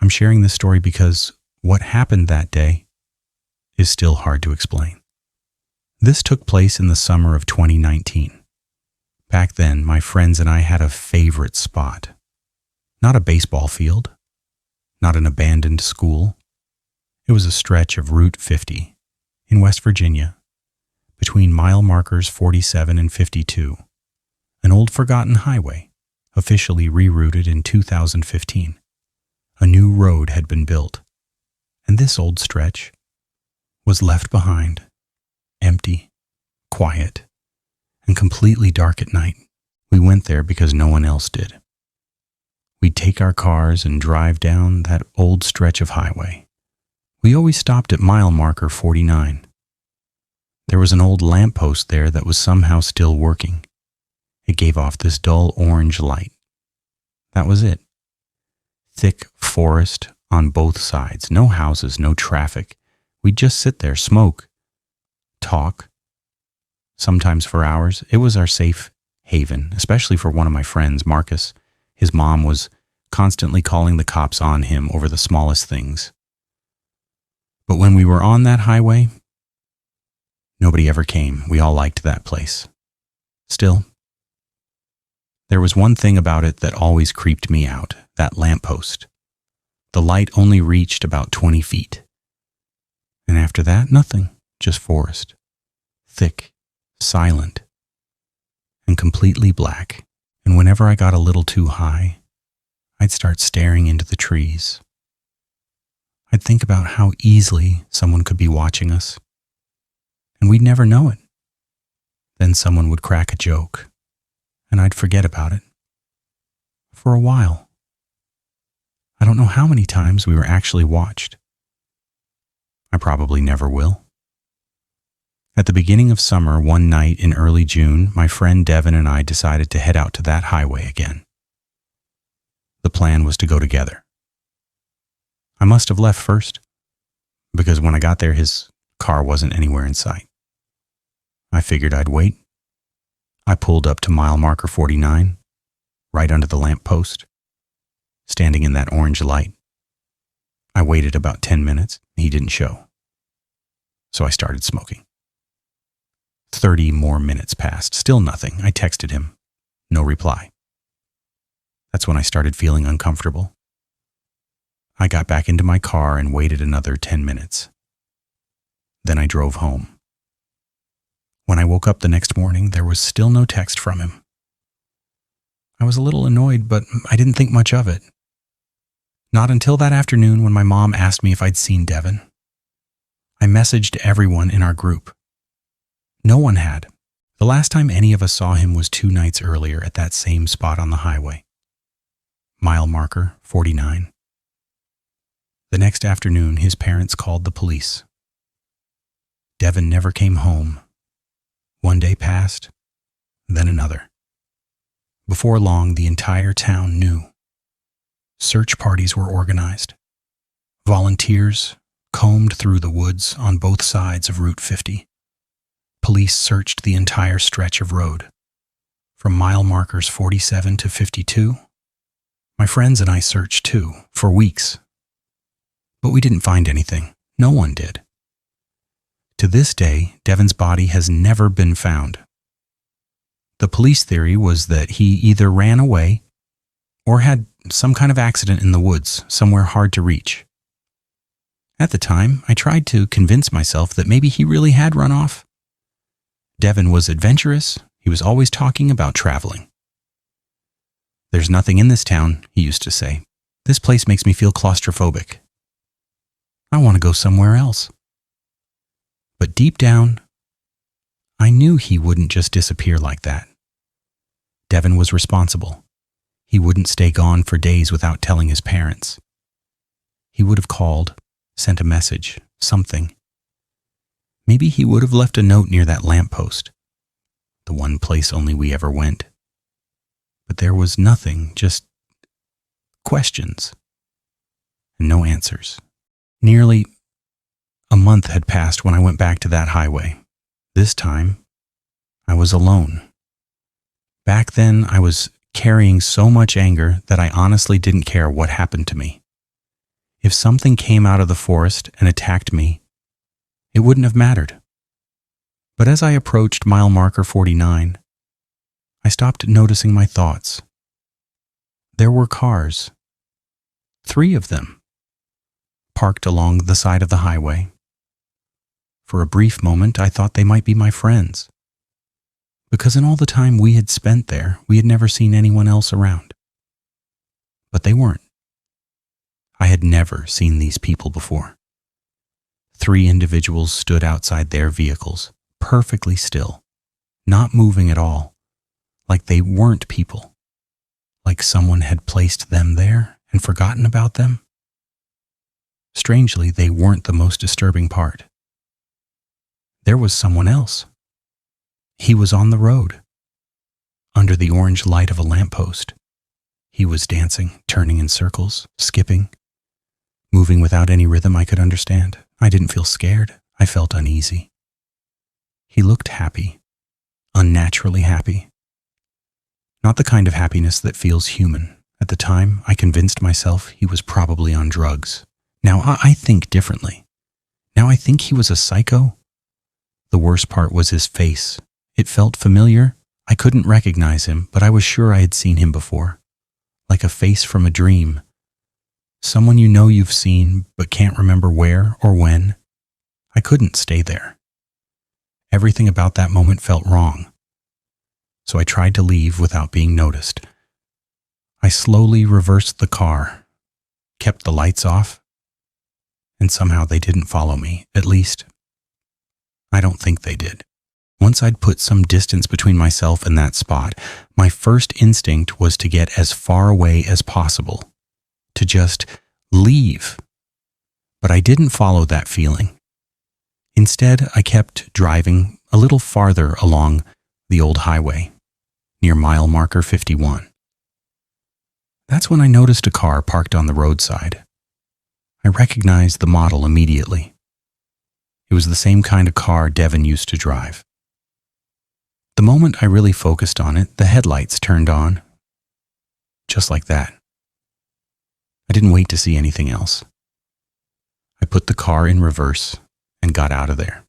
I'm sharing this story because what happened that day is still hard to explain. This took place in the summer of 2019. Back then, my friends and I had a favorite spot. Not a baseball field, not an abandoned school. It was a stretch of Route 50 in West Virginia, between mile markers 47 and 52, an old forgotten highway, officially rerouted in 2015. A new road had been built, and this old stretch was left behind, empty, quiet, and completely dark at night. We went there because no one else did. We'd take our cars and drive down that old stretch of highway. We always stopped at mile marker 49. There was an old lamppost there that was somehow still working. It gave off this dull orange light. That was it. Thick forest on both sides, no houses, no traffic. We'd just sit there, smoke, talk, sometimes for hours. It was our safe haven, especially for one of my friends, Marcus. His mom was constantly calling the cops on him over the smallest things. But when we were on that highway, nobody ever came. We all liked that place. Still, there was one thing about it that always creeped me out, that lamppost. The light only reached about 20 feet. And after that, nothing, just forest. Thick, silent, and completely black. And whenever I got a little too high, I'd start staring into the trees. I'd think about how easily someone could be watching us, and we'd never know it. Then someone would crack a joke, and I'd forget about it. For a while. I don't know how many times we were actually watched. I probably never will. At the beginning of summer, one night in early June, my friend Devin and I decided to head out to that highway again. The plan was to go together. I must have left first, because when I got there, his car wasn't anywhere in sight. I figured I'd wait. I pulled up to mile marker 49, right under the lamp post, standing in that orange light. I waited about 10 minutes. He didn't show. So I started smoking. 30 more minutes passed. Still nothing. I texted him. No reply. That's when I started feeling uncomfortable. I got back into my car and waited another 10 minutes. Then I drove home. When I woke up the next morning, there was still no text from him. I was a little annoyed, but I didn't think much of it. Not until that afternoon when my mom asked me if I'd seen Devin. I messaged everyone in our group. No one had. The last time any of us saw him was 2 nights earlier at that same spot on the highway. Mile marker 49. The next afternoon, his parents called the police. Devin never came home. One day passed, then another. Before long, the entire town knew. Search parties were organized. Volunteers combed through the woods on both sides of Route 50. Police searched the entire stretch of road, from mile markers 47 to 52. My friends and I searched too, for weeks. But we didn't find anything. No one did. To this day, Devin's body has never been found. The police theory was that he either ran away or had some kind of accident in the woods, somewhere hard to reach. At the time, I tried to convince myself that maybe he really had run off. Devin was adventurous. He was always talking about traveling. "There's nothing in this town," he used to say. "This place makes me feel claustrophobic. I want to go somewhere else." But deep down, I knew he wouldn't just disappear like that. Devin was responsible. He wouldn't stay gone for days without telling his parents. He would have called, sent a message, something. Maybe he would have left a note near that lamppost, the one place only we ever went. But there was nothing, just questions, and no answers. Nearly a month had passed when I went back to that highway. This time, I was alone. Back then, I was carrying so much anger that I honestly didn't care what happened to me. If something came out of the forest and attacked me, it wouldn't have mattered. But as I approached mile marker 49, I stopped noticing my thoughts. There were cars, 3 of them, parked along the side of the highway. For a brief moment, I thought they might be my friends, because in all the time we had spent there, we had never seen anyone else around. But they weren't. I had never seen these people before. 3 individuals stood outside their vehicles, perfectly still, not moving at all, like they weren't people, like someone had placed them there and forgotten about them. Strangely, they weren't the most disturbing part. There was someone else. He was on the road, under the orange light of a lamppost. He was dancing, turning in circles, skipping, moving without any rhythm I could understand. I didn't feel scared. I felt uneasy. He looked happy, unnaturally happy. Not the kind of happiness that feels human. At the time, I convinced myself he was probably on drugs. Now I think differently. Now I think he was a psycho. The worst part was his face. It felt familiar. I couldn't recognize him, but I was sure I had seen him before. Like a face from a dream. Someone you know you've seen, but can't remember where or when. I couldn't stay there. Everything about that moment felt wrong. So I tried to leave without being noticed. I slowly reversed the car, kept the lights off, and somehow they didn't follow me. At least, I don't think they did. Once I'd put some distance between myself and that spot, my first instinct was to get as far away as possible, to just leave. But I didn't follow that feeling. Instead, I kept driving a little farther along the old highway, near mile marker 51. That's when I noticed a car parked on the roadside. I recognized the model immediately. It was the same kind of car Devin used to drive. The moment I really focused on it, the headlights turned on. Just like that. I didn't wait to see anything else. I put the car in reverse and got out of there.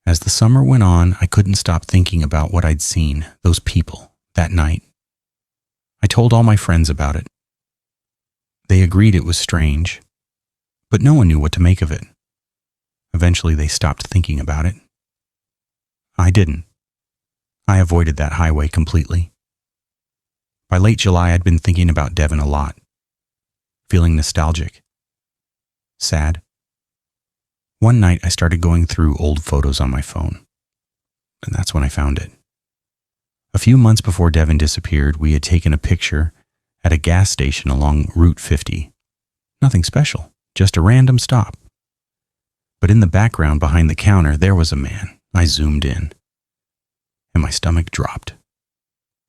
As the summer went on, I couldn't stop thinking about what I'd seen, those people, that night. I told all my friends about it. They agreed it was strange, but no one knew what to make of it. Eventually, they stopped thinking about it. I didn't. I avoided that highway completely. By late July, I'd been thinking about Devin a lot, feeling nostalgic, sad. One night, I started going through old photos on my phone, and that's when I found it. A few months before Devin disappeared, we had taken a picture at a gas station along Route 50. Nothing special, just a random stop. But in the background behind the counter, there was a man. I zoomed in, and my stomach dropped.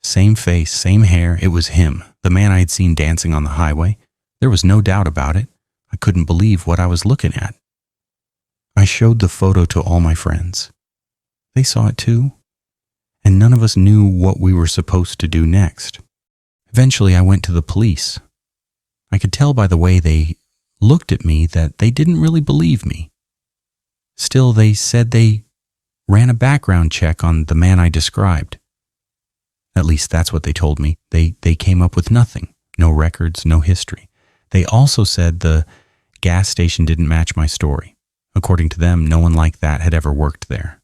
Same face, same hair, it was him, the man I had seen dancing on the highway. There was no doubt about it. I couldn't believe what I was looking at. I showed the photo to all my friends. They saw it too, and none of us knew what we were supposed to do next. Eventually, I went to the police. I could tell by the way they looked at me that they didn't really believe me. Still, they said they ran a background check on the man I described. At least that's what they told me. They came up with nothing. No records, no history. They also said the gas station didn't match my story. According to them, no one like that had ever worked there.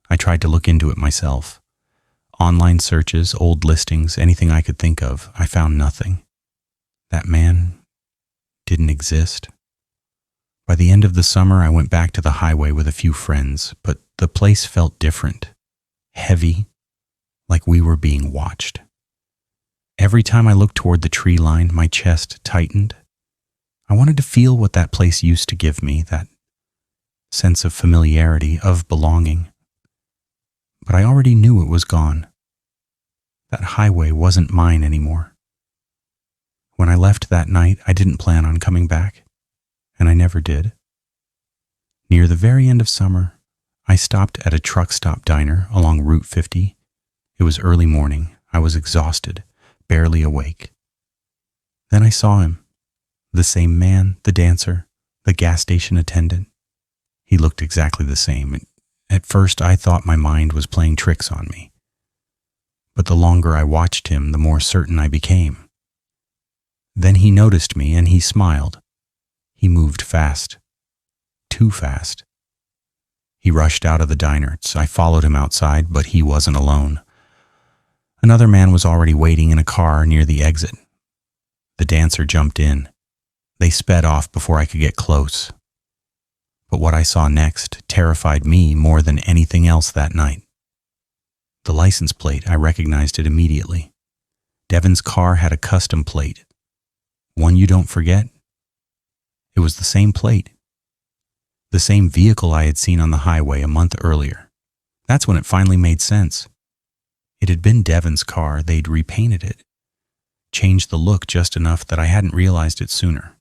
I tried to look into it myself. Online searches, old listings, anything I could think of, I found nothing. That man didn't exist. By the end of the summer, I went back to the highway with a few friends, but the place felt different, heavy, like we were being watched. Every time I looked toward the tree line, my chest tightened. I wanted to feel what that place used to give me, that sense of familiarity, of belonging. But I already knew it was gone. That highway wasn't mine anymore. When I left that night, I didn't plan on coming back, and I never did. Near the very end of summer, I stopped at a truck stop diner along Route 50. It was early morning. I was exhausted, barely awake. Then I saw him, The same man, the dancer, the gas station attendant. He looked exactly the same. At first, I thought my mind was playing tricks on me. But the longer I watched him, the more certain I became. Then he noticed me and he smiled. He moved fast. Too fast. He rushed out of the diner. I followed him outside, but he wasn't alone. Another man was already waiting in a car near the exit. The dancer jumped in. They sped off before I could get close. But what I saw next terrified me more than anything else that night. The license plate, I recognized it immediately. Devin's car had a custom plate. One you don't forget. It was the same plate. The same vehicle I had seen on the highway a month earlier. That's when it finally made sense. It had been Devin's car. They'd repainted it. Changed the look just enough that I hadn't realized it sooner.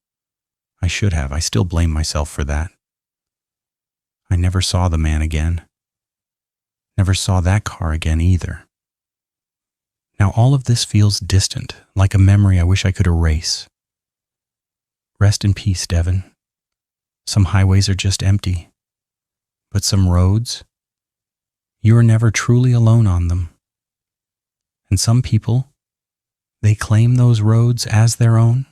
I should have. I still blame myself for that. I never saw the man again. Never saw that car again either. Now all of this feels distant, like a memory I wish I could erase. Rest in peace, Devin. Some highways are just empty. But some roads, you are never truly alone on them. And some people, they claim those roads as their own.